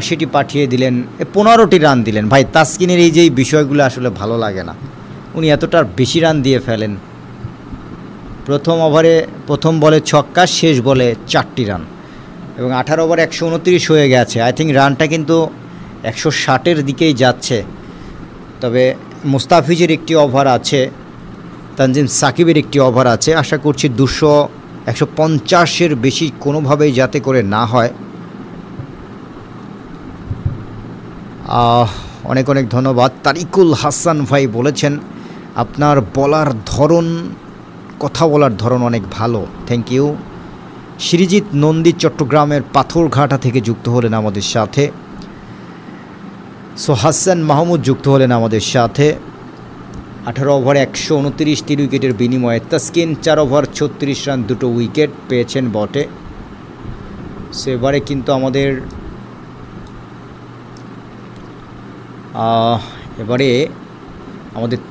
সেটি পাঠিয়ে দিলেন, 15টি রান দিলেন। ভাই তাসকিনের এই যে বিষয়গুলো আসলে ভালো লাগে না, উনি এতটা বেশি রান দিয়ে ফেলেন। প্রথম ওভারে প্রথম বলে ছক্কা, শেষ বলে 4টি রান, এবং 18 ওভার 129 হয়ে গেছে। আই থিঙ্ক রানটা কিন্তু 160-এর দিকেই যাচ্ছে। তবে মুস্তাফিজের একটি ওভার আছে, তানজিম সাকিবের একটি ওভার আছে। আশা করছি 150-এর বেশি কোনোভাবেই যাতে করে না হয়। অনেক অনেক ধন্যবাদ। তারিকুল হাসান ভাই বলেছেন আপনার বলার ধরন, কথা বলার ধরন অনেক ভালো, থ্যাংক ইউ। সৃজিত নন্দী চট্টগ্রামের পাথরঘাটা থেকে যুক্ত হলেন আমাদের সাথে। হাসান মাহমুদ যুক্ত হলেন আমাদের সাথে। 18 ওভার 129, 3 উইকেটের বিনিময়ে তাসকিন 4 ওভার 36 রান, 2টো উইকেট পেয়েছেন বটে। এবারে কিন্তু আমাদের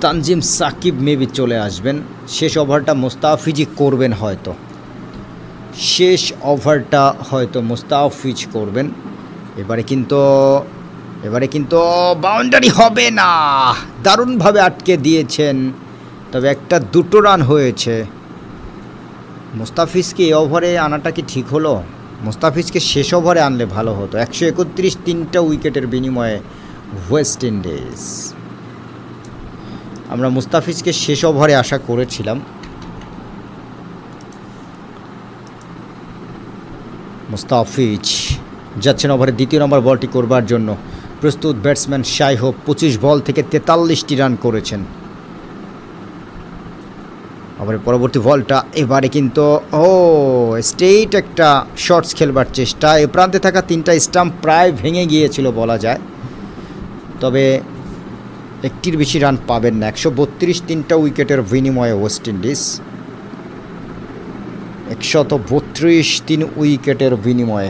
তানজিম সাকিব মেবি চলে আসবেন। শেষ ওভারটা মুস্তাফিজই করবেন হয়তো, শেষ ওভারটা হয়তো মুস্তাফিজ করবেন। এবারে কিন্তু বাউন্ডারি হবে না, দারুণভাবে আটকে দিয়েছেন। তবে 1-2 রান হয়েছে। মুস্তাফিজকে এই ওভারে আনাটা কি ঠিক হলো? মুস্তাফিজকে শেষ ওভারে আনলে ভালো হতো। 131, 3টা উইকেটের বিনিময়ে ওয়েস্ট ইন্ডিজ। আমরা মুস্তাফিজকে শেষ ওভারে আশা করেছিলাম। মুস্তাফিজ যাচ্ছেন ওভারের 2য় নম্বর বলটি করবার জন্য। প্রস্তুত ব্যাটসম্যান শাই হোপ 25 বল থেকে 43টি রান করেছেন। ওভারের পরবর্তী বলটা এবারে কিন্তু স্ট্রেইট একটা শর্টস খেলবার চেষ্টা। এ প্রান্তে থাকা 3টা স্টাম্প প্রায় ভেঙে গিয়েছিল বলা যায়, তবে একটির বেশি রান পাবেন না। 132, 3টা উইকেটের বিনিময়ে ওয়েস্ট ইন্ডিজ। 132, 3 উইকেটের বিনিময়ে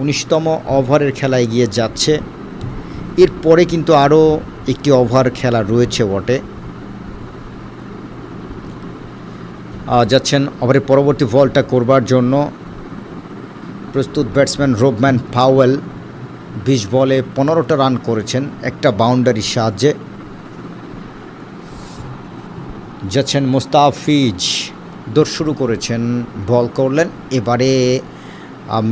19তম ওভারের খেলা এগিয়ে যাচ্ছে। এরপরে কিন্তু আরও একটি ওভার খেলা রয়েছে বটে। যাচ্ছেন ওভারের পরবর্তী বলটা করবার জন্য। প্রস্তুত ব্যাটসম্যান রোবম্যান পাওয়েল 20 বলে 15টা রান করেছেন একটা বাউন্ডারির সাহায্যে। যাচ্ছেন মুস্তাফিজ, দৌড় শুরু করেছেন, বল করলেন। এবারে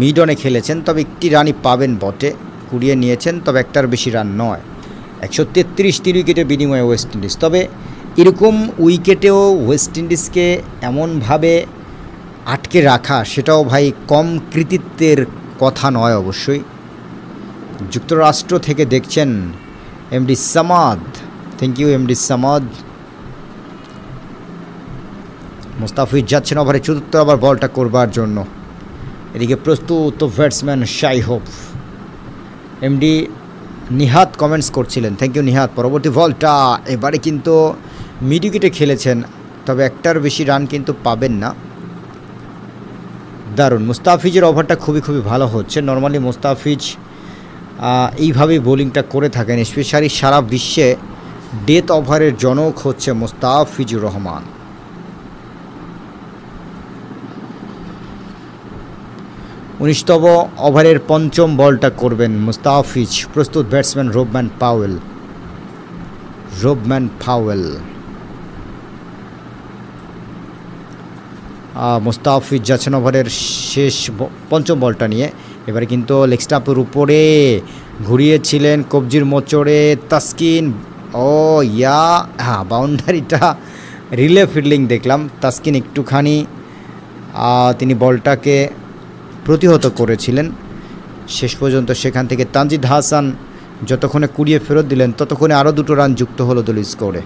মিডনে খেলেছেন, তবে একটি রানই পাবেন বটে, কুড়িয়ে নিয়েছেন, তবে একটার বেশি রান নয়। 133, 3 উইকেটের বিনিময়ে ওয়েস্ট ইন্ডিজ। তবে এরকম উইকেটেও ওয়েস্ট ইন্ডিজকে এমনভাবে আটকে রাখা, সেটাও ভাই কম কৃতিত্বের কথা নয় অবশ্যই। যুক্তরাষ্ট্র থেকে দেখছেন MD Samad, thank you MD Samad. Mustafiz যাচ্ছেন ওভারে 4র্থ ওভার বলটা করবার জন্য। এদিকে প্রস্তুত batsman Shai Hope. MD Nihat comments করছিলেন, থ্যাংক ইউ নিহাত। পরবর্তী বলটা এবারে কিন্তু মিড উইকেটে খেলেছেন, তবে একটার বেশি রান কিন্তু পাবেন না। দারুণ, মুস্তাফিজের ওভারটা খুবই ভালো হচ্ছে। নর্মালি মুস্তাফিজ এইভাবেই বোলিংটা করে থাকেন, স্পেশালি সারা বিশ্বে ডেথ ওভারের জনক হচ্ছে মুস্তাফিজুর রহমান। 19তম ওভারের 5ম বলটা করবেন মুস্তাফিজ। প্রস্তুত ব্যাটসম্যান রোবম্যান পাওয়েল। মুস্তাফিজ যাচ্ছেন ওভারের শেষ 5ম বলটা নিয়ে। এবারে কিন্তু লেগ স্টাম্পের উপরে ঘুরিয়েছিলেন কবজির মোচড়ে তাসকিন। বাউন্ডারিটা রিলে ফিল্ডিং দেখলাম। তাসকিন একটুখানি তিনি বলটাকে প্রতিহত করেছিলেন শেষ পর্যন্ত। সেখান থেকে তানজিদ হাসান যতক্ষণে কুড়িয়ে ফেরত দিলেন, ততক্ষণে আরও 2টো রান যুক্ত হলো দলীয় স্কোরে।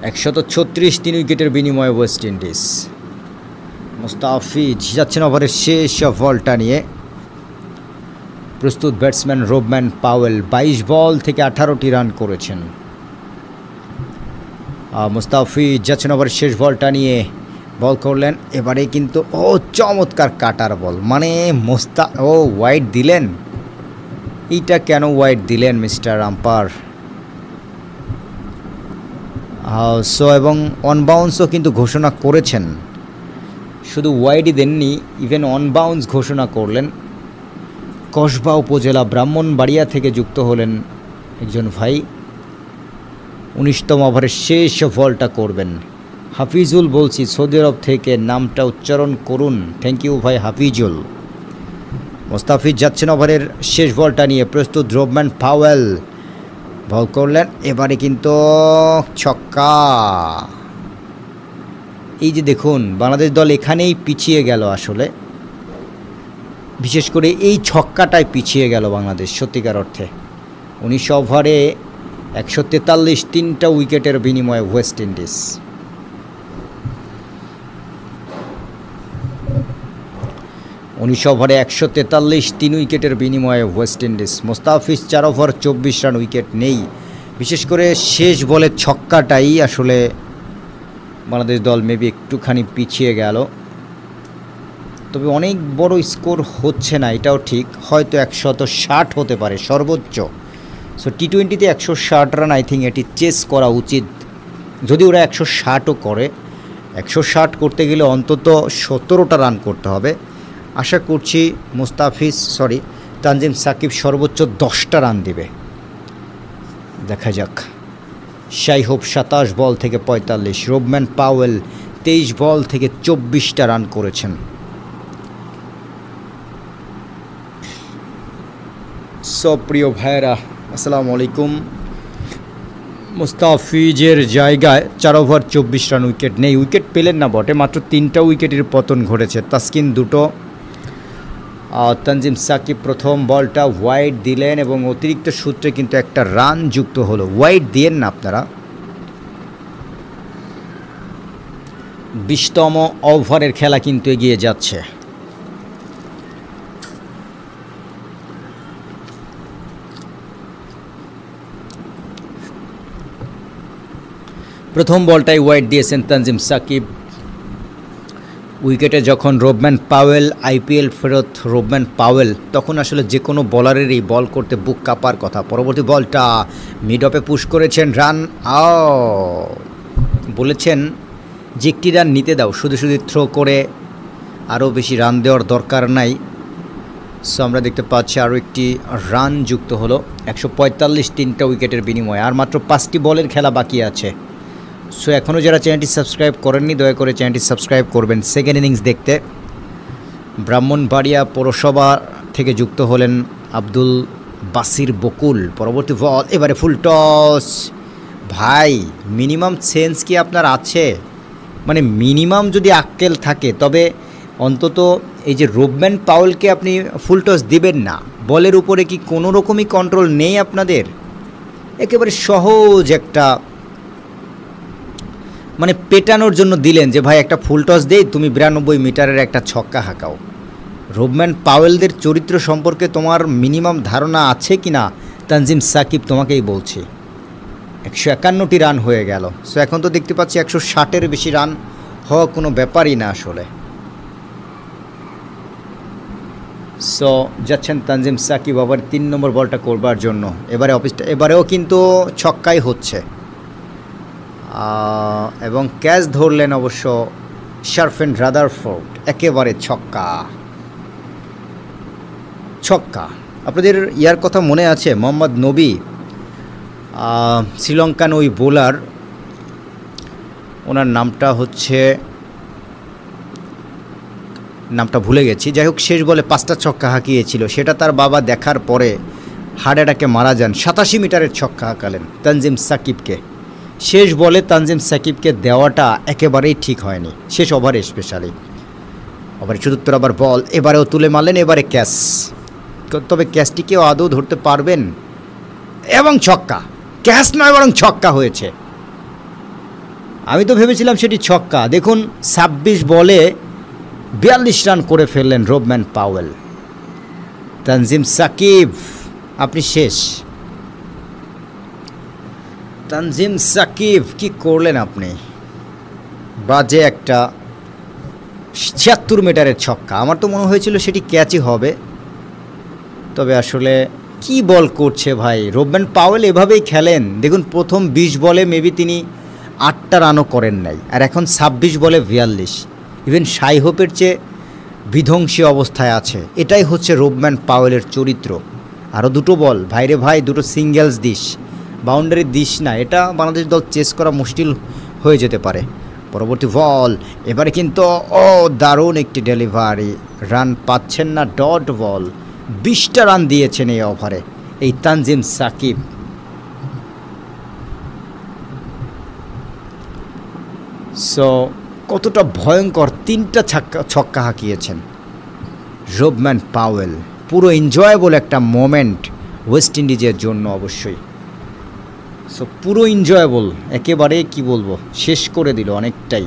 136, 3 উইকেটের বিনিময়ে ওয়েস্ট ইন্ডিজ। মুস্তাফিজ যাচ্ছেন ওভারের শেষ বলটা নিয়ে। প্রস্তুত ব্যাটসম্যান রোবম্যান পাওয়েল 22 বল থেকে 18টি রান করেছেন। মুস্তাফিজ যাচ্ছেন ওভারের শেষ বলটা নিয়ে, বল করলেন। এবারে কিন্তু চমৎকার কাটার বল, মানে ওয়াইড দিলেন। এইটা কেন ওয়াইড দিলেন মিস্টার আম্পায়ার? এবং অন বাউন্সও কিন্তু ঘোষণা করেছেন, শুধু ওয়াইডই দেননি, ইভেন অন বাউন্স ঘোষণা করলেন। কসবা উপজেলা ব্রাহ্মণবাড়িয়া থেকে যুক্ত হলেন একজন ভাই। 19তম ওভারের শেষ বলটা করবেন। হাফিজুল বলছি সৌদি আরব থেকে, নামটা উচ্চারণ করুন। থ্যাংক ইউ ভাই হাফিজুল। মুস্তাফিজ যাচ্ছেন ওভারের শেষ বলটা নিয়ে, প্রস্তুত রোবম্যান পাওয়েল বল করলেন, এবারে কিন্তু ছক্কা। এই যে দেখুন বাংলাদেশ দল এখানেই পিছিয়ে গেল, আসলে বিশেষ করে এই ছক্কাটায় পিছিয়ে গেল বাংলাদেশ সত্যিকার অর্থে। 19 ওভারে 143, 3টা উইকেটের বিনিময়ে ওয়েস্ট ইন্ডিজ। ওভারে 143, 3 উইকেটের বিনিময়ে West Indies. Mustafiz 4 over 24 run, wicket নেই। বিশেষ করে শেষ বলের ছক্কাটাই আসলে বাংলাদেশ দল মেবি একটুখানি পিছিয়ে গেল। তবে অনেক বড় স্কোর হচ্ছে না, এটাও ঠিক। হয়তো 160 হতে পারে সর্বোচ্চ। সো টি-20তে 160 রান আই থিঙ্ক এটি চেস করা উচিত। যদি ওরা 160ও করে, 160 করতে গেলে অন্তত 17টা রান করতে হবে। আশা করছি তানজিম সাকিব সর্বোচ্চ 10টা রান দেবে, দেখা যাক। শাই হোপ 27 বল থেকে 45, রোবম্যান পাওয়েল 23 বল থেকে 24টা রান করেছেন। সব প্রিয় ভাইয়েরা আসসালামু আলাইকুম। মুস্তাফিজের জায়গায় 4 ওভার 24 রান, উইকেট নেই। উইকেট পেলেন না বটে, মাত্র 3টা উইকেটের পতন ঘটেছে। তাসকিন 2টো, তানজিম সাকিব প্রথম বলটা ওয়াইড দিলেন এবং অতিরিক্ত সূত্রে কিন্তু একটা রান যুক্ত হলো। ওয়াইড দিয়েন না আপনারা। 20তম ওভারের খেলা কিন্তু এগিয়ে যাচ্ছে। প্রথম বলটাই ওয়াইড দিয়েছেন তানজিম সাকিব। উইকেটে যখন রোবম্যান পাওয়েল, আইপিএল ফেরত রোবম্যান পাওয়েল, তখন আসলে যে কোনো বলারেরই বল করতে বুক কাঁপার কথা। পরবর্তী বলটা মিড অফে পুশ করেছেন, রান বলেছেন যে একটি রান নিতে দাও, শুধু থ্রো করে আরও বেশি রান দেওয়ার দরকার নাই। সো আমরা দেখতে পাচ্ছি আরও একটি রান যুক্ত হলো। 145, 3টা উইকেটের বিনিময়ে। আর মাত্র 5টি বলের খেলা বাকি আছে। সো এখনও যারা চ্যানেলটি সাবস্ক্রাইব করেননি দয়া করে চ্যানেলটি সাবস্ক্রাইব করবেন সেকেন্ড ইনিংস দেখতে। ব্রাহ্মণবাড়িয়া পৌরসভা থেকে যুক্ত হলেন আব্দুল বাসির বকুল। পরবর্তী বল, এবারে ফুল টস। ভাই মিনিমাম সেন্স কি আপনার আছে? মানে মিনিমাম যদি আক্কেল থাকে তবে অন্তত এই যে রোবম্যান পাওয়েলকে আপনি ফুল টস দিবেন না। বলের উপরে কি কোনো রকমই কন্ট্রোল নেই আপনাদের? একেবারে সহজ একটা মানে পেটানোর জন্য দিলেন যে ভাই একটা ফুল টস দেই, তুমি 92 মিটারের একটা ছক্কা হাঁকাও। রোবম্যান পাওয়েলদের চরিত্র সম্পর্কে তোমার মিনিমাম ধারণা আছে কি না? তানজিম সাকিব তোমাকেই বলছি। 151টি রান হয়ে গেল। সো এখন তো দেখতে পাচ্ছি 160-এর বেশি রান হওয়া কোনো ব্যাপারই না আসলে। সো যাচ্ছেন তানজিম সাকিব আবার 3 নম্বর বলটা করবার জন্য। এবারেও কিন্তু ছক্কাই হচ্ছে এবং ক্যাচ ধরলেন অবশ্য শারফেন রাদারফোর্ড। একেবারে ছক্কা। আপনাদের ইয়ার কথা মনে আছে? মোহাম্মদ নবী, শ্রীলঙ্কান ওই বোলার, ওনার নামটা ভুলে গেছি। যাই হোক, শেষ বলে 5টা ছক্কা হাঁকিয়েছিল। সেটা তার বাবা দেখার পরে হার্ট অ্যাটাকে মারা যান। 87 মিটারের ছক্কা হাঁকালেন তানজিম সাকিবকে। শেষ বলে তানজিম সাকিবকে দেওয়াটা একেবারেই ঠিক হয়নি, শেষ ওভারে স্পেশালি। ওভারে 74 আবার বল, এবারেও তুলে মারলেন, এবারে ক্যাচ। তবে ক্যাচটিকেও আদৌ ধরতে পারবেন? এবং ছক্কা, ক্যাচ নয় বরং ছক্কা হয়েছে। আমি তো ভেবেছিলাম সেটি ছক্কা। দেখুন 26 বলে 42 রান করে ফেললেন রোবম্যান পাওয়েল। তানজিম সাকিব আপনি শেষ। তানজিম সাকিব কি করলেন আপনি? বাজে একটা 76 মিটারের ছক্কা। আমার তো মনে হয়েছিল সেটি ক্যাচই হবে, তবে আসলে কি বল করছে ভাই। রোবম্যান পাওয়েল এভাবেই খেলেন। দেখুন প্রথম 20 বলে মেবি তিনি 8টা রানও করেন নাই, আর এখন 26 বলে 42। ইভেন শাই হোপের চেয়ে বিধ্বংসী অবস্থায় আছে। এটাই হচ্ছে রোবম্যান পাওয়েলের চরিত্র। আরও দুটো বল, ভাইরে ভাই, দুটো সিঙ্গেলস দিস, বাউন্ডারি দিস না, এটা বাংলাদেশ দল চেস করা মুশকিল হয়ে যেতে পারে। পরবর্তী বল, এবারে কিন্তু দারুণ একটি ডেলিভারি, রান পাচ্ছেন না, ডট বল। 20টা রান দিয়েছেন এই ওভারে এই তানজিম সাকিব। সো কতটা ভয়ঙ্কর, 3টা ছক্কা হাঁকিয়েছেন রোবম্যান পাওয়েল। পুরো এনজয়েবল একটা মোমেন্ট ওয়েস্ট ইন্ডিজের জন্য অবশ্যই। সো পুরো এনজয়েবল, একেবারে কি বলবো, শেষ করে দিল অনেকটাই।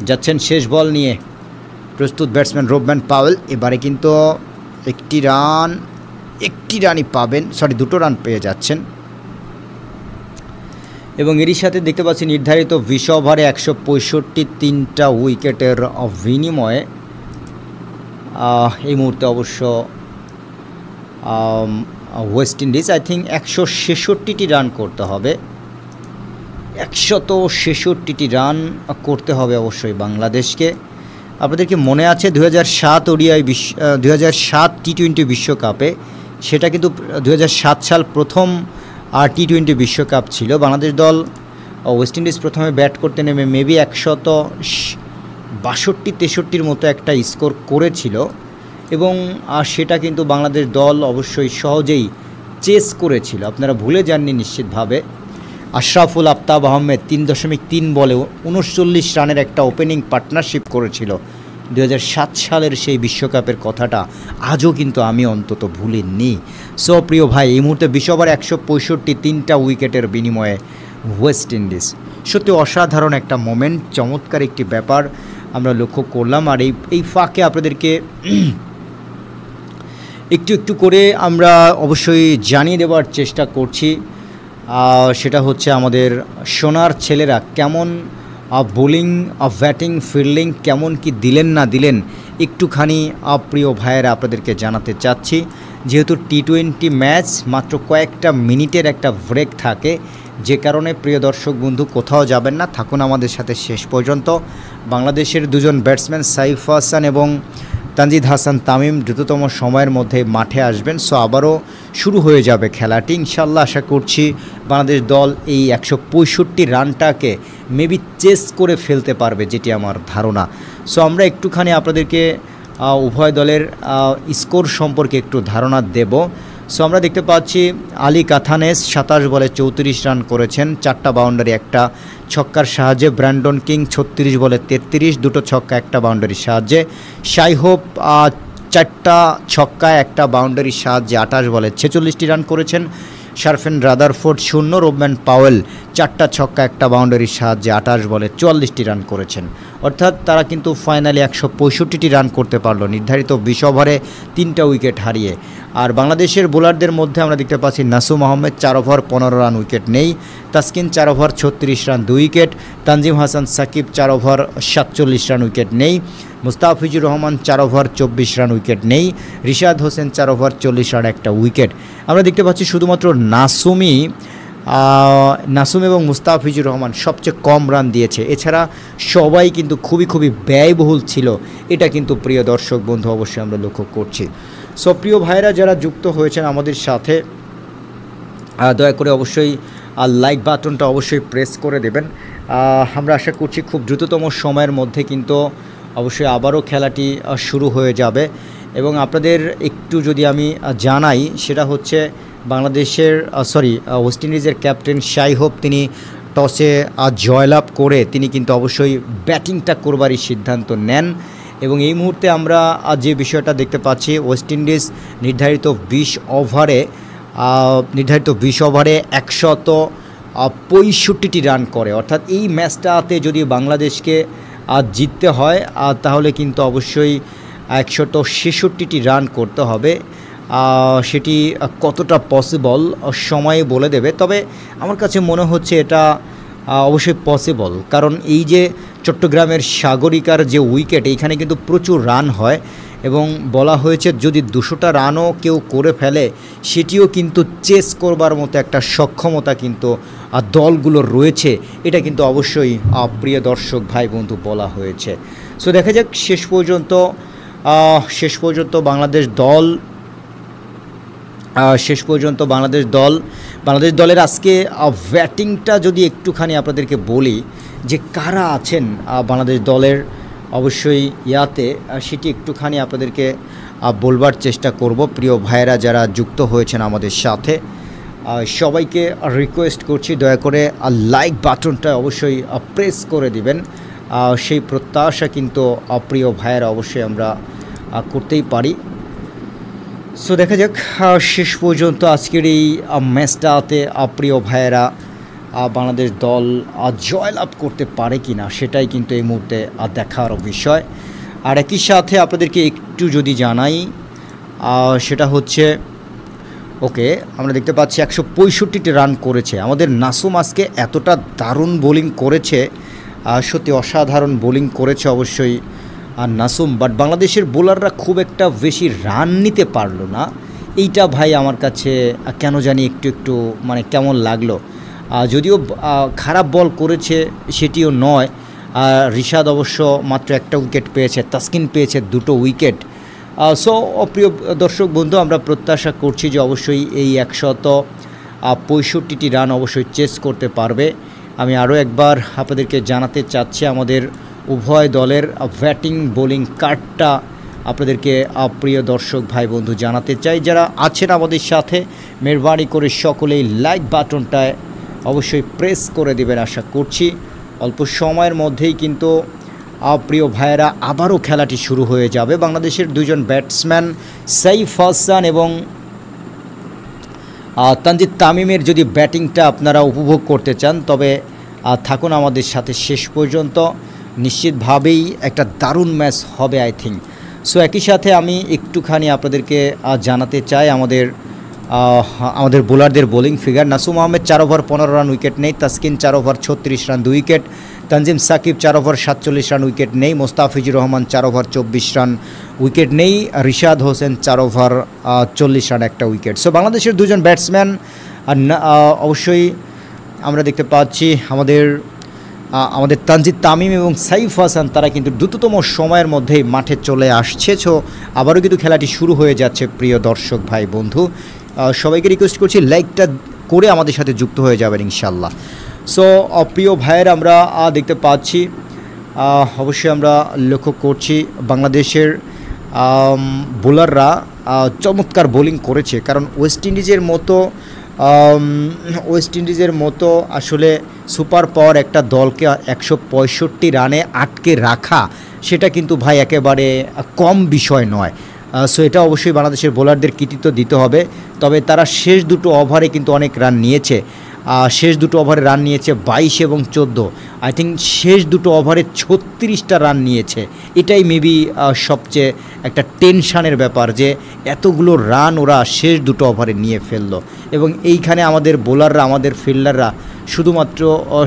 যাচ্ছেন শেষ বল নিয়ে, প্রস্তুত ব্যাটসম্যান রোবম্যান পাওয়েল। এবারে কিন্তু একটি রানই পাবেন, সরি 2টো রান পেয়ে যাচ্ছেন। এবং এরই সাথে দেখতে পাচ্ছি নির্ধারিত 20 ওভারে 165, 3টা উইকেটের বিনিময়ে এই মুহূর্তে অবশ্য ওয়েস্ট ইন্ডিজ আই থিঙ্ক 166টি রান করতে হবে, 166টি রান করতে হবে অবশ্যই বাংলাদেশকে। আপনাদেরকে মনে আছে 2007 ওডিআই 2007 টি-20 বিশ্বকাপে, সেটা কিন্তু 2007 সাল প্রথম টি-20 বিশ্বকাপ ছিল। বাংলাদেশ দল ওয়েস্ট ইন্ডিজ প্রথমে ব্যাট করতে নেমে মেবি 162-63 মতো একটা স্কোর করেছিল, এবং সেটা কিন্তু বাংলাদেশ দল অবশ্যই সহজেই চেস করেছিল। আপনারা ভুলে যাননি নিশ্চিতভাবে। আশরাফুল আফতাব আহমেদ 3.3 বলে 39 রানের একটা ওপেনিং পার্টনারশিপ করেছিল 2007 সালের সেই বিশ্বকাপের কথাটা আজও কিন্তু আমি অন্তত ভুলিনি। সো প্রিয় ভাই, এই মুহূর্তে 20 ওভারে 165, 3টা উইকেটের বিনিময়ে ওয়েস্ট ইন্ডিজ। সত্যি অসাধারণ একটা মোমেন্ট, চমৎকার একটি ব্যাপার আমরা লক্ষ্য করলাম। আর এই ফাঁকে আপনাদেরকে একটু করে আমরা অবশ্যই জানিয়ে দেওয়ার চেষ্টা করছি, সেটা হচ্ছে আমাদের সোনার ছেলেরা কেমন বোলিং, ব্যাটিং, ফিল্ডিং কেমন কি দিলেন না দিলেন একটুখানি প্রিয় ভাইয়েরা আপনাদেরকে জানাতে চাচ্ছি। যেহেতু টি-20 ম্যাচ, মাত্র কয়েকটা মিনিটের একটা ব্রেক থাকে, যে কারণে প্রিয় দর্শক বন্ধু কোথাও যাবেন না, থাকুন আমাদের সাথে শেষ পর্যন্ত। বাংলাদেশের দুজন ব্যাটসম্যান সাইফ হাসান এবং তানজিদ হাসান তামিম দ্রুততম সময়ের মধ্যে মাঠে আসবেন। সো আবারও শুরু হয়ে যাবে খেলাটি ইনশাল্লাহ। আশা করছি বাংলাদেশ দল এই 165 রানটাকে মেবি চেস করে ফেলতে পারবে, যেটি আমার ধারণা। সো আমরা একটুখানি আপনাদেরকে উভয় দলের স্কোর সম্পর্কে একটু ধারণা দেব। সো আমরা দেখতে পাচ্ছি আলী কাথানেস 27 বলে 34 রান করেছেন, 4টা বাউন্ডারি, একটা ছক্কার সাহায্যে। ব্র্যান্ডন কিং 36 বলে 33, 2টো ছক্কা, একটা বাউন্ডারির সাহায্যে। শাই হোপ 4টা ছক্কা, একটা বাউন্ডারির সাহায্যে 28 বলে 46টি রান করেছেন। শারফেন রাদারফোর্ড 0, রোবম্যান পাওয়েল 4টা ছক্কা, একটা বাউন্ডারির সাহায্যে 28 বলে 44টি রান করেছেন। অর্থাৎ তারা কিন্তু ফাইনালি 165টি রান করতে পারলো নির্ধারিত 20 ওভারে 3টা উইকেট হারিয়ে। আর বাংলাদেশের বোলারদের মধ্যে আমরা দেখতে পাচ্ছি Nasum Ahmed 4 over 15 run, wicket নেই। Taskin 4 over 36 run, 2 wicket. Tanzim Hasan Sakib 4 over 47 run, wicket নেই। Mustafizur Rahman 4 over 24 run, wicket নেই। রিশাদ হোসেন 4 ওভার 40 রান, একটা উইকেট। আমরা দেখতে পাচ্ছি শুধুমাত্র নাসুম এবং মুস্তাফিজুর রহমান সবচেয়ে কম রান দিয়েছে, এছাড়া সবাই কিন্তু খুবই ব্যয়বহুল ছিল। এটা কিন্তু প্রিয় দর্শক বন্ধু অবশ্যই আমরা লক্ষ্য করছি। সো প্রিয় ভাইরা যারা যুক্ত হয়েছেন আমাদের সাথে, দয়া করে অবশ্যই লাইক বাটনটা অবশ্যই প্রেস করে দেবেন। আমরা আশা করছি খুব দ্রুততম সময়ের মধ্যে কিন্তু অবশ্যই আবারও খেলাটি শুরু হয়ে যাবে। এবং আপনাদের একটু যদি আমি জানাই, সেটা হচ্ছে বাংলাদেশের ওয়েস্ট ইন্ডিজের ক্যাপ্টেন শাই হোপ, তিনি টসে জয়লাভ করে তিনি কিন্তু অবশ্যই ব্যাটিংটা করবারই সিদ্ধান্ত নেন। এবং এই মুহূর্তে আমরা যে বিষয়টা দেখতে পাচ্ছি, ওয়েস্ট ইন্ডিজ নির্ধারিত 20 ওভারে 165টি রান করে। অর্থাৎ এই ম্যাচটাতে যদি বাংলাদেশকে জিততে হয় তাহলে কিন্তু অবশ্যই 166টি রান করতে হবে। সেটি কতটা পসিবল সময়ে বলে দেবে, তবে আমার কাছে মনে হচ্ছে এটা অবশ্যই পসিবল। কারণ এই যে চট্টগ্রামের সাগরিকার যে উইকেট, এইখানে কিন্তু প্রচুর রান হয় এবং বলা হয়েছে যদি 200টা রানও কেউ করে ফেলে সেটিও কিন্তু চেস করবার মতো একটা সক্ষমতা কিন্তু দলগুলোর রয়েছে। এটা কিন্তু অবশ্যই প্রিয় দর্শক ভাই বন্ধু বলা হয়েছে। সো দেখা যাক শেষ পর্যন্ত শেষ পর্যন্ত বাংলাদেশ দলের আজকে ব্যাটিংটা যদি একটুখানি আপনাদেরকে বলি যে কারা আছেন বাংলাদেশ দলের অবশ্যই সেটি একটুখানি আপনাদেরকে বলবার চেষ্টা করব। প্রিয় ভাইয়েরা যারা যুক্ত হয়েছেন আমাদের সাথে সবাইকে রিকোয়েস্ট করছি দয়া করে লাইক বাটনটা অবশ্যই প্রেস করে দিবেন। সেই প্রত্যাশা কিন্তু প্রিয় ভাইয়েরা অবশ্যই আমরা করতেই পারি। সো দেখা যাক শেষ পর্যন্ত আজকের এই ম্যাচটাতে প্রিয় ভাইয়েরা বাংলাদেশ দল জয়লাভ করতে পারে কি না সেটাই কিন্তু এই মুহূর্তে দেখার বিষয়। আর একই সাথে আপনাদেরকে একটু যদি জানাই সেটা হচ্ছে ওকে আমরা দেখতে পাচ্ছি 165টি রান করেছে আমাদের নাসুম। আজকে এতটা দারুণ বোলিং করেছে, সত্যি অসাধারণ বোলিং করেছে অবশ্যই নাসুম, বাট বাংলাদেশের বোলাররা খুব একটা বেশি রান নিতে পারলো না। এইটা ভাই আমার কাছে কেন জানি একটু মানে কেমন লাগলো। যদিও খারাপ বল করেছে সেটিও নয়, রিশাদ অবশ্য মাত্র একটা উইকেট পেয়েছে, তাসকিন পেয়েছে 2টো উইকেট। সো প্রিয় দর্শক বন্ধু আমরা প্রত্যাশা করছি যে অবশ্যই এই 165টি রান অবশ্যই চেস করতে পারবে। আমি আরও একবার আপনাদেরকে জানাতে চাচ্ছি আমাদের উভয় দলের ব্যাটিং বোলিং কার্ডটা আপনাদেরকে প্রিয় দর্শক ভাই বন্ধু জানাতে চাই। যারা আছেন আমাদের সাথে মেহরবানি করে সকলেই লাইক বাটনটায় অবশ্যই প্রেস করে দেবেন আশা করছি। অল্প সময়ের মধ্যেই কিন্তু প্রিয় ভাইয়েরা আবারও খেলাটি শুরু হয়ে যাবে। বাংলাদেশের দুজন ব্যাটসম্যান সাইফ হাসান এবং তানজিদ তামিমের যদি ব্যাটিংটা আপনারা উপভোগ করতে চান তবে থাকুন আমাদের সাথে শেষ পর্যন্ত, নিশ্চিতভাবেই একটা দারুণ ম্যাচ হবে আই থিঙ্ক। সো একই সাথে আমি একটুখানি আপনাদেরকে জানাতে চাই আমাদের বোলারদের bowling figure. Nasum Ahmed 4 over 15 run wicket নেই, Taskin 4 over 36 run 2 wicket, Tanzim Sakib 4 over 47 run wicket নেই, Mustafizur Rahman 4 over 24 run wicket নেই, রিশাদ হোসেন 4 ওভার 40 রান একটা উইকেট। সো বাংলাদেশের দুজন ব্যাটসম্যান অবশ্যই আমরা দেখতে পাচ্ছি আমাদের তানজিদ তামিম এবং সাইফ হাসান তারা কিন্তু দ্রুততম সময়ের মধ্যেই মাঠে চলে আসছে। সো আবারও কিন্তু খেলাটি শুরু হয়ে যাচ্ছে প্রিয় দর্শক ভাই বন্ধু। সবাইকে রিকোয়েস্ট করছি লাইকটা করে আমাদের সাথে যুক্ত হয়ে যাবেন ইনশাল্লাহ। সো প্রিয় ভাইয়ের আমরা দেখতে পাচ্ছি অবশ্যই আমরা লক্ষ্য করছি বাংলাদেশের বোলাররা চমৎকার বোলিং করেছে, কারণ ওয়েস্ট ইন্ডিজের মতো আসলে সুপার পাওয়ার একটা দলকে 165 রানে আটকে রাখা সেটা কিন্তু ভাই একেবারে কম বিষয় নয়। সো এটা অবশ্যই বাংলাদেশের বোলারদের কৃতিত্ব দিতে হবে। তবে তারা শেষ 2টো ওভারে কিন্তু অনেক রান নিয়েছে, শেষ 2টো ওভারে রান নিয়েছে 22 এবং 14, আই থিঙ্ক শেষ 2টো ওভারে 36টা রান নিয়েছে। এটাই মেবি সবচেয়ে একটা টেনশানের ব্যাপার যে এতগুলো রান ওরা শেষ 2টো ওভারে নিয়ে ফেললো, এবং এইখানে আমাদের বোলাররা আমাদের ফিল্ডাররা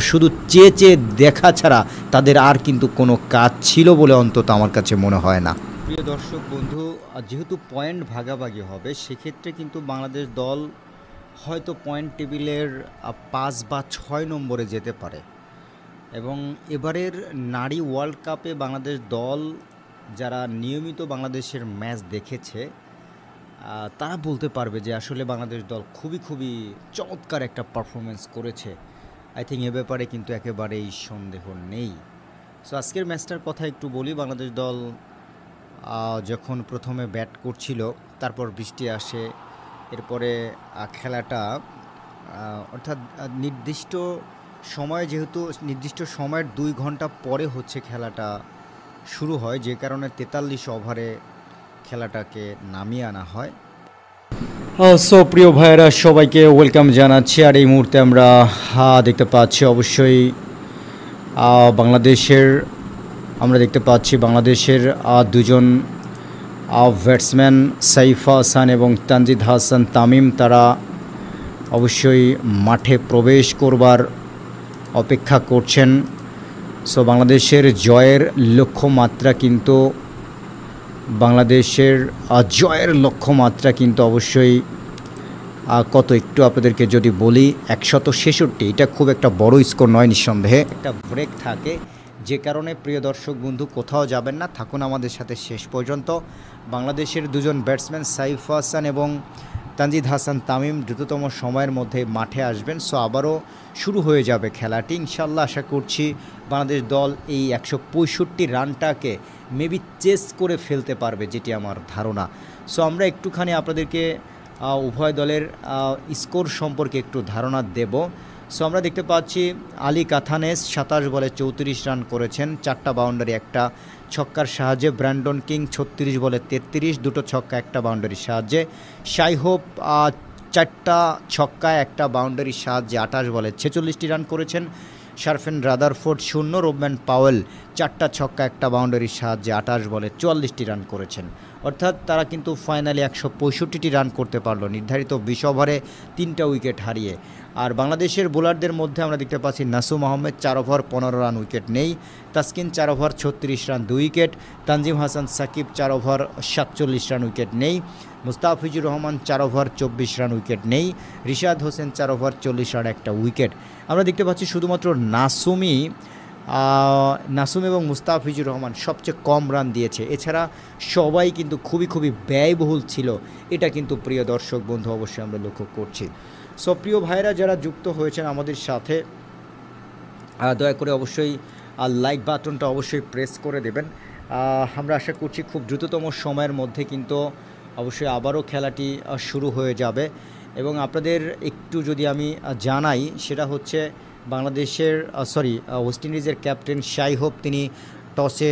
শুধু চেয়ে দেখা ছাড়া তাদের আর কিন্তু কোনো কাজ ছিল বলে অন্তত আমার কাছে মনে হয় না। প্রিয় দর্শক বন্ধু যেহেতু পয়েন্ট ভাগাভাগি হবে সেক্ষেত্রে কিন্তু বাংলাদেশ দল হয়তো পয়েন্ট টেবিলের 5 বা 6 নম্বরে যেতে পারে, এবং এবারের নারী ওয়ার্ল্ড কাপে বাংলাদেশ দল যারা নিয়মিত বাংলাদেশের ম্যাচ দেখেছে তারা বলতে পারবে যে আসলে বাংলাদেশ দল খুবই চমৎকার একটা পারফরমেন্স করেছে। আই থিঙ্ক এ ব্যাপারে কিন্তু একেবারেই সন্দেহ নেই। সো আজকের ম্যাচটার কথা একটু বলি। বাংলাদেশ দল যখন প্রথমে ব্যাট করছিল তারপর বৃষ্টি আসে, এরপরে খেলাটা অর্থাৎ নির্দিষ্ট সময়ের 2 ঘন্টা পরে হচ্ছে খেলাটা শুরু হয়, যে কারণে 43 ওভারে খেলাটাকে নামিয়ে আনা হয়। সো প্রিয় ভাইয়েরা সবাইকে ওয়েলকাম জানাচ্ছি। আর এই মুহূর্তে আমরা দেখতে পাচ্ছি অবশ্যই বাংলাদেশের দুজন ব্যাটসম্যান সাইফ হাসান এবং তানজিদ হাসান তামিম তারা অবশ্যই মাঠে প্রবেশ করবার অপেক্ষা করছেন। সো বাংলাদেশের জয়ের লক্ষ্যমাত্রা কিন্তু অবশ্যই কত একটু আপনাদেরকে যদি বলি 166, এটা খুব একটা বড় স্কোর নয় নিঃসন্দেহে। একটা ব্রেক থাকে যে কারণে প্রিয় দর্শক বন্ধু কোথাও যাবেন না, থাকুন আমাদের সাথে শেষ পর্যন্ত। বাংলাদেশের দুজন ব্যাটসম্যান সাইফ হাসান এবং তানজিদ হাসান তামিম দ্রুততম সময়ের মধ্যে মাঠে আসবেন। সো আবারও শুরু হয়ে যাবে খেলাটি ইনশাল্লাহ। আশা করছি বাংলাদেশ দল এই 165 রানটাকে মেবি চেস করে ফেলতে পারবে, যেটি আমার ধারণা। সো আমরা একটুখানি আপনাদেরকে উভয় দলের স্কোর সম্পর্কে একটু ধারণা দেব। সো আমরা দেখতে পাচ্ছি আলী কাথানেস 27 বলে 34 রান করেছেন, 4টা বাউন্ডারি, একটা ছক্কার সাহায্যে। ব্র্যান্ডন কিং 36 বলে 33, 2টো ছক্কা, একটা বাউন্ডারির সাহায্যে। শাই হোপ 4টা ছক্কা, একটা বাউন্ডারির সাহায্যে 28 বলে 46টি রান করেছেন। শারফেন রাদারফোর্ড 0, রোবম্যান পাওয়েল 4টা ছক্কা, একটা বাউন্ডারির সাহায্যে 28 বলে 44টি রান করেছেন। অর্থাৎ তারা কিন্তু ফাইনালি 165টি রান করতে পারলো নির্ধারিত 20 ওভারে 3টা উইকেট হারিয়ে। আর বাংলাদেশের বোলারদের মধ্যে আমরা দেখতে পাচ্ছি Nasum Ahmed 4 over 15 run, wicket নেই। Taskin 4 over 36 run, 2 wicket. Tanzim Hasan Sakib 4 over 47 run, wicket নেই। Mustafizur Rahman 4 over 24 run, wicket নেই। রিশাদ হোসেন 4 ওভার 40 রান, একটা উইকেট। আমরা দেখতে পাচ্ছি শুধুমাত্র নাসুম এবং মুস্তাফিজুর রহমান সবচেয়ে কম রান দিয়েছে, এছাড়া সবাই কিন্তু খুবই ব্যয়বহুল ছিল। এটা কিন্তু প্রিয় দর্শক বন্ধু অবশ্যই আমরা লক্ষ্য করছি। সো প্রিয় ভাইরা যারা যুক্ত হয়েছেন আমাদের সাথে, দয়া করে অবশ্যই লাইক বাটনটা অবশ্যই প্রেস করে দেবেন। আমরা আশা করছি খুব দ্রুততম সময়ের মধ্যে কিন্তু অবশ্যই আবারও খেলাটি শুরু হয়ে যাবে। এবং আপনাদের একটু যদি আমি জানাই, সেটা হচ্ছে বাংলাদেশের ওয়েস্ট ইন্ডিজের ক্যাপ্টেন শাই হোপ তিনি টসে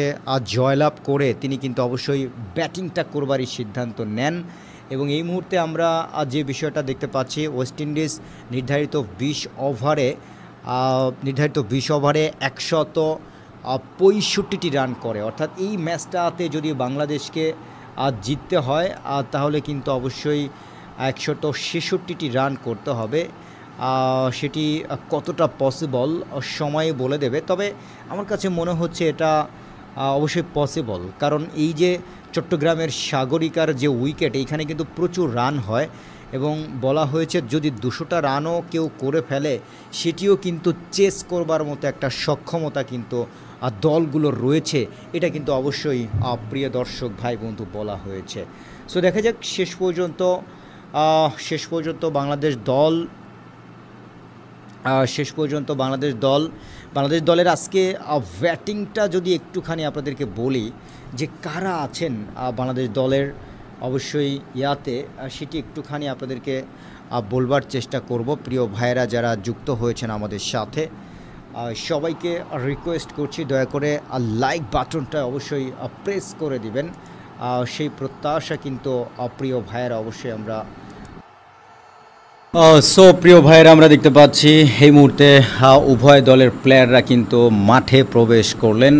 জয়লাভ করে তিনি কিন্তু অবশ্যই ব্যাটিংটা করবারই সিদ্ধান্ত নেন। এবং এই মুহূর্তে আমরা যে বিষয়টা দেখতে পাচ্ছি, ওয়েস্ট ইন্ডিজ নির্ধারিত 20 ওভারে 165টি রান করে। অর্থাৎ এই ম্যাচটাতে যদি বাংলাদেশকে জিততে হয় তাহলে কিন্তু অবশ্যই 166টি রান করতে হবে। সেটি কতটা পসিবল সময়ে বলে দেবে, তবে আমার কাছে মনে হচ্ছে এটা অবশ্যই পসিবল। কারণ এই যে চট্টগ্রামের সাগরিকার যে উইকেট, এইখানে কিন্তু প্রচুর রান হয় এবং বলা হয়েছে যদি 200টা রানও কেউ করে ফেলে সেটিও কিন্তু চেস করবার মতো একটা সক্ষমতা কিন্তু দলগুলোর রয়েছে। এটা কিন্তু অবশ্যই প্রিয় দর্শক ভাই বন্ধু বলা হয়েছে। সো দেখা যাক শেষ পর্যন্ত বাংলাদেশ দলের আজকে ব্যাটিংটা যদি একটুখানি আপনাদেরকে বলি যে কারা আছেন বাংলাদেশ দলের অবশ্যই সেটি একটুখানি আপনাদেরকে বলবার চেষ্টা করব। প্রিয় ভাইয়েরা যারা যুক্ত হয়েছেন আমাদের সাথে, সবাইকে রিকোয়েস্ট করছি দয়া করে লাইক বাটনটা অবশ্যই প্রেস করে দিবেন, সেই প্রত্যাশা কিন্তু প্রিয় ভাইয়েরা অবশ্যই আমরা। সো প্রিয় ভাইয়েরা আমরা দেখতে পাচ্ছি এই মুহূর্তে উভয় দলের প্লেয়াররা কিন্তু মাঠে প্রবেশ করলেন।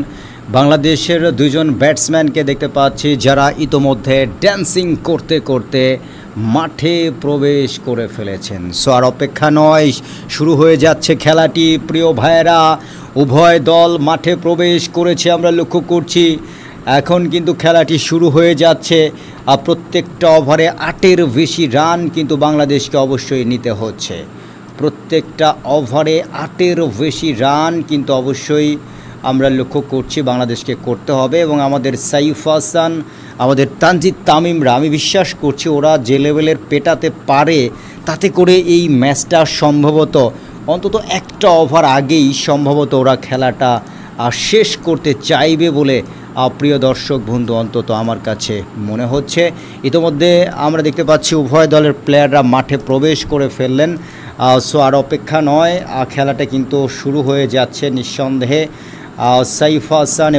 বাংলাদেশের দুজন ব্যাটসম্যানকে দেখতে পাচ্ছি যারা ইতোমধ্যে ড্যান্সিং করতে করতে মাঠে প্রবেশ করে ফেলেছেন। সো আর অপেক্ষা নয়, শুরু হয়ে যাচ্ছে খেলাটি। প্রিয় ভাইয়েরা উভয় দল মাঠে প্রবেশ করেছে, আমরা লক্ষ্য করছি। এখন কিন্তু খেলাটি শুরু হয়ে যাচ্ছে। প্রত্যেকটা ওভারে 8-এর বেশি রান কিন্তু বাংলাদেশকে অবশ্যই নিতে হচ্ছে। প্রত্যেকটা ওভারে 8-এর বেশি রান কিন্তু অবশ্যই আমরা লক্ষ্য করছি বাংলাদেশকে করতে হবে। এবং আমাদের সাইফ হাসান, আমাদের তানজিদ তামিমরা, আমি বিশ্বাস করছি ওরা যে লেভেলের পেটাতে পারে, তাতে করে এই ম্যাচটা সম্ভবত অন্তত একটা ওভার আগেই সম্ভবত ওরা খেলাটা শেষ করতে চাইবে বলে প্রিয় দর্শক বন্ধু অন্তত আমার কাছে মনে হচ্ছে। ইতোমধ্যে আমরা দেখতে পাচ্ছি উভয় দলের প্লেয়াররা মাঠে প্রবেশ করে ফেললেন। সো আর অপেক্ষা নয়, খেলাটা কিন্তু শুরু হয়ে যাচ্ছে নিঃসন্দেহে। সাইফ হাসান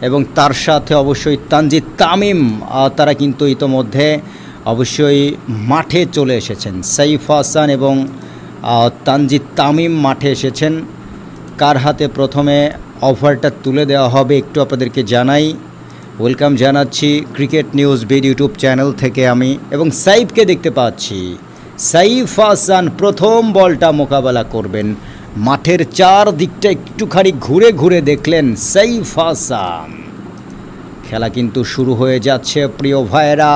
এবং তার সাথে অবশ্যই তানজিদ তামিম, তারা কিন্তু ইতোমধ্যে অবশ্যই মাঠে চলে এসেছেন। সাইফ হাসান এবং তানজিদ তামিম মাঠে এসেছেন। কার হাতে প্রথমে ওভারটা তুলে দেওয়া হবে একটু আপনাদেরকে জানাই। ওয়েলকাম জানাচ্ছি ক্রিকেট নিউজ বিড ইউটিউব চ্যানেল থেকে আমি, এবং সাইফকে দেখতে পাচ্ছি। সাইফ হাসান প্রথম বলটা মোকাবেলা করবেন। মাঠের চারদিকটা একটুখানি ঘুরে ঘুরে দেখলেন সাইফ হাসান। খেলা কিন্তু শুরু হয়ে যাচ্ছে প্রিয় ভাইয়েরা,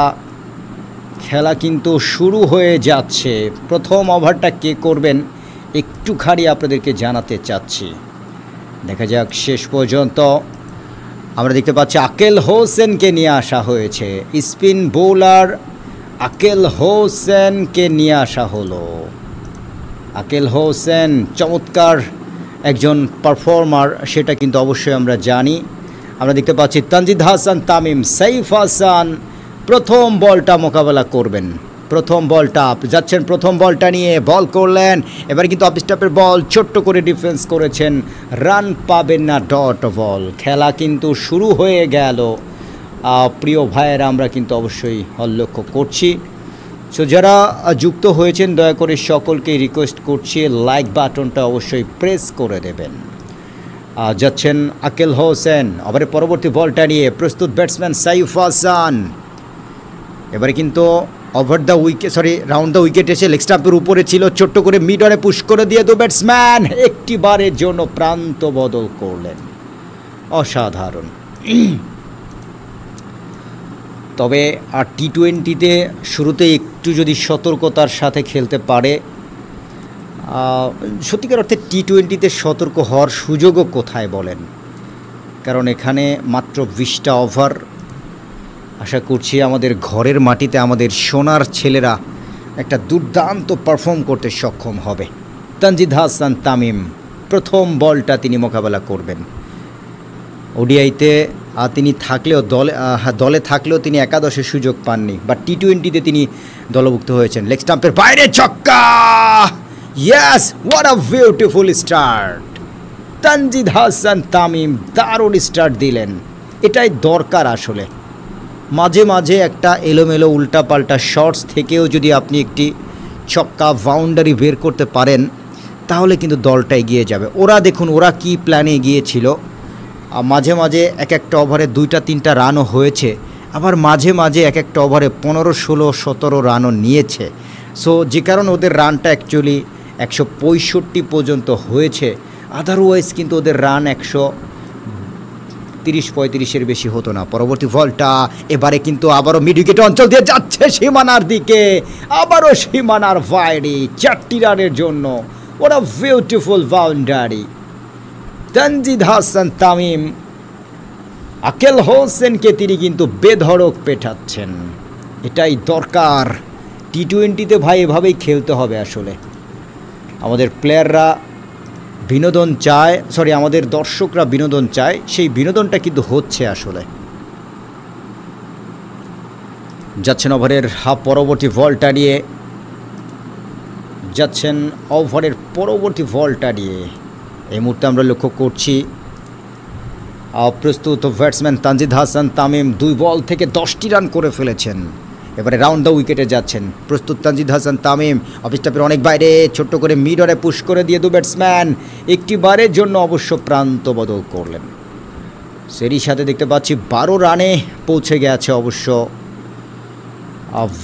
খেলা কিন্তু শুরু হয়ে যাচ্ছে। প্রথম ওভারটা কে করবেন একটুখানি আপনাদেরকে জানাতে চাচ্ছি। দেখা যাক শেষ পর্যন্ত। আমরা দেখতে পাচ্ছি আকেল হোসেনকে নিয়ে আসা হয়েছে, স্পিন বোলার আকেল হোসেনকে নিয়ে আসা হলো। আকেল হোসেন চমৎকার একজন পারফর্মার, সেটা কিন্তু অবশ্যই আমরা জানি। আমরা দেখতে পাচ্ছি তানজিদ হাসান তামিম, সাইফ হাসান প্রথম বলটা মোকাবেলা করবেন। প্রথম বলটা যাচ্ছেন, প্রথম বলটা নিয়ে বল করলেন। এবার কিন্তু অফ স্টাম্পের বল ছোট্ট করে ডিফেন্স করেছেন, রান পাবেন না, ডট বল। খেলা কিন্তু শুরু হয়ে গেল প্রিয় ভাইয়েরা, আমরা কিন্তু অবশ্যই লক্ষ্য করছি। সো যারা যুক্ত হয়েছেন দয়া করে সকলকে রিকোয়েস্ট করছি লাইক বাটনটা অবশ্যই প্রেস করে দেবেন। যাচ্ছেন আকেল হোসেন, আবার পরবর্তী বলটা নিয়ে প্রস্তুত ব্যাটসম্যান সাইফ হাসান। এবারে কিন্তু over the wicket, round the wicket এসে লেগ স্টাম্পের উপরে ছিল, ছোট্ট করে মিড অনে পুশ করে দিয়ে দু ব্যাটসম্যান একটি বারের জন্য প্রান্ত বদল করলেন। অসাধারণ। তবে আর টি-20তে শুরুতে একটু যদি সতর্কতার সাথে খেলতে পারে, সত্যিকার অর্থে টি-20তে সতর্ক হওয়ার সুযোগও কোথায় বলেন, কারণ এখানে মাত্র 20টা ওভার। আশা করছি আমাদের ঘরের মাটিতে আমাদের সোনার ছেলেরা একটা দুর্দান্ত পারফর্ম করতে সক্ষম হবে। তানজিদ হাসান তামিম প্রথম বলটা তিনি মোকাবেলা করবেন। ওডিআইতে তিনি থাকলেও দলে থাকলেও তিনি একাদশে সুযোগ পাননি, বা টি-20তে তিনি দলভুক্ত হয়েছেন। লেগ স্টাম্পের বাইরে ছক্কা, yes, what a beautiful start. Tanzid Hasan Tamim দারুণ স্টার্ট দিলেন। এটাই দরকার আসলে। মাঝে মাঝে একটা এলোমেলো উল্টাপাল্টা শটস থেকেও যদি আপনি একটি ছক্কা বাউন্ডারি বের করতে পারেন, তাহলে কিন্তু দলটা এগিয়ে যাবে। ওরা দেখুন ওরা কি প্ল্যানে এগিয়েছিল। মাঝে মাঝে এক একটা ওভারে 2-3টা রানও হয়েছে, আবার মাঝে মাঝে এক একটা ওভারে 15, 16, 17 রানও নিয়েছে। সো যে কারণে ওদের রানটা অ্যাকচুয়ালি 165 পর্যন্ত হয়েছে। আদারওয়াইজ কিন্তু ওদের রান 130-35-এর বেশি হতো না। পরবর্তী বলটা এবারে কিন্তু আবারও মিড উইকেট অঞ্চল দিয়ে যাচ্ছে সীমানার দিকে, আবারও সীমানার বাইরে 4টি রানের জন্য। ওরা বিউটিফুল বাউন্ডারি। তানজিদ হাসান তামিম আকেল হোসেনকে তিনি কিন্তু বেধড়ক পেটাচ্ছেন। এটাই দরকার। টি-20তে ভাই এভাবেই খেলতে হবে আসলে। আমাদের প্লেয়াররা বিনোদন চায়, আমাদের দর্শকরা বিনোদন চায়, সেই বিনোদনটা কিন্তু হচ্ছে আসলে। যাচ্ছেন ওভারের পরবর্তী বলটা নিয়ে, যাচ্ছেন ওভারের পরবর্তী বলটা নিয়ে। এই মুহূর্তে আমরা লক্ষ্য করছি প্রস্তুত ব্যাটসম্যান তানজিদ হাসান তামিম 2 বল থেকে 10টি রান করে ফেলেছেন। এবারে রাউন্ড দ্য উইকেটে যাচ্ছেন প্রস্তুত তানজিদ হাসান তামিম, অফ স্টাম্পের অনেক বাইরে ছোট্ট করে মিড অনে পুশ করে দিয়ে 2 ব্যাটসম্যান একটি বারের জন্য অবশ্য প্রান্ত বদল করলেন। সেরই সাথে দেখতে পাচ্ছি 12 রানে পৌঁছে গেছে, অবশ্য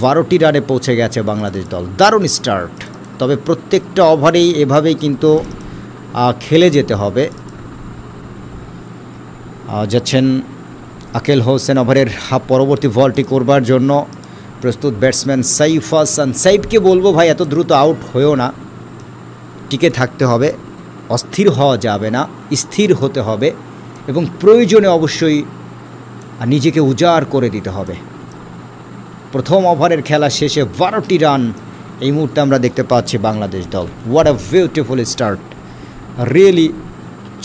12টি রানে পৌঁছে গেছে বাংলাদেশ দল। দারুণ স্টার্ট। তবে প্রত্যেকটা ওভারেই এভাবেই কিন্তু খেলে যেতে হবে। যাচ্ছেন আকেল হোসেন ওভারের পরবর্তী বলটি করবার জন্য প্রস্তুত ব্যাটসম্যান সাইফ হাসান। সাইফকে বলবো ভাই এত দ্রুত আউট হয়েও না, টিকে থাকতে হবে, অস্থির হওয়া যাবে না, স্থির হতে হবে এবং প্রয়োজনে অবশ্যই নিজেকে উজাড় করে দিতে হবে। প্রথম ওভারের খেলা শেষে 12টি রান এই মুহূর্তে আমরা দেখতে পাচ্ছি বাংলাদেশ দল। What a beautiful start, really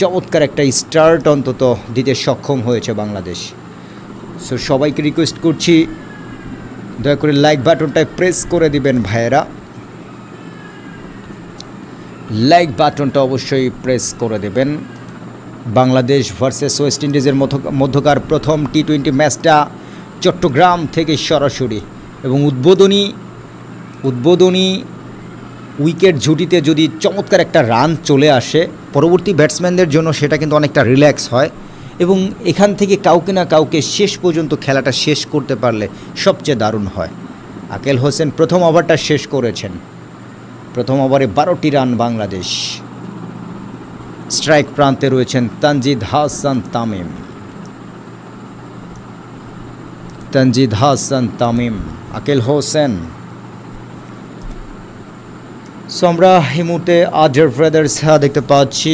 চমৎকার একটা স্টার্ট অন্তত দিতে সক্ষম হয়েছে বাংলাদেশ। সো সবাইকে রিকোয়েস্ট করছি দয়া করে লাইক বাটনটায় প্রেস করে দিবেন ভাইয়েরা, লাইক বাটনটা অবশ্যই প্রেস করে দেবেন। বাংলাদেশ ভার্সেস ওয়েস্ট ইন্ডিজের মধ্যকার প্রথম টি-20 ম্যাচটা চট্টগ্রাম থেকে সরাসরি, এবং উদ্বোধনী উইকেট ঝুঁটিতে যদি চমৎকার একটা রান চলে আসে পরবর্তী ব্যাটসম্যানদের জন্য, সেটা কিন্তু অনেকটা রিল্যাক্স হয় এবং এখান থেকে কাউকে না কাউকে শেষ পর্যন্ত খেলাটা শেষ করতে পারলে সবচেয়ে দারুণ হয়। আকেল হোসেন প্রথম ওভারটা শেষ করেছেন। প্রথম ওভারে 12টি রান বাংলাদেশ। স্ট্রাইক প্রান্তে রয়েছেন তানজিদ হাসান তামিম। তানজিদ হাসান তামিম, আকেল হোসেন। সো আমরা এই মুহূর্তে আজার ব্রাদার্স দেখতে পাচ্ছি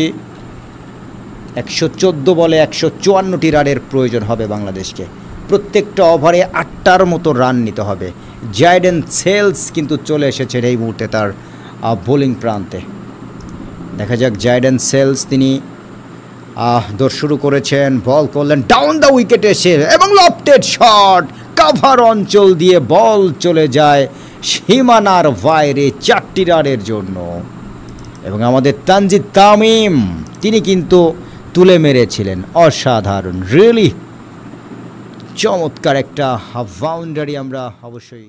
114 বলে 154টি রানের প্রয়োজন হবে বাংলাদেশকে। প্রত্যেকটা ওভারে 8টার মতো রান নিতে হবে। জাইডেন সেলস কিন্তু চলে এসেছেন এই মুহূর্তে তার বোলিং প্রান্তে। দেখা যাক জাইডেন সেলস তিনি দৌড় শুরু করেছেন, বল করলেন ডাউন দ্য উইকেটে এসে এবং লফটেড শট, কাভার অঞ্চল দিয়ে বল চলে যায় সীমানার বাইরে 4টি রানের জন্য। এবং আমাদের তানজিদ তামিম তিনি কিন্তু তুলে মেরেছিলেন, অসাধারণ, রিয়েলি চমৎকার একটা বাউন্ডারি আমরা অবশ্যই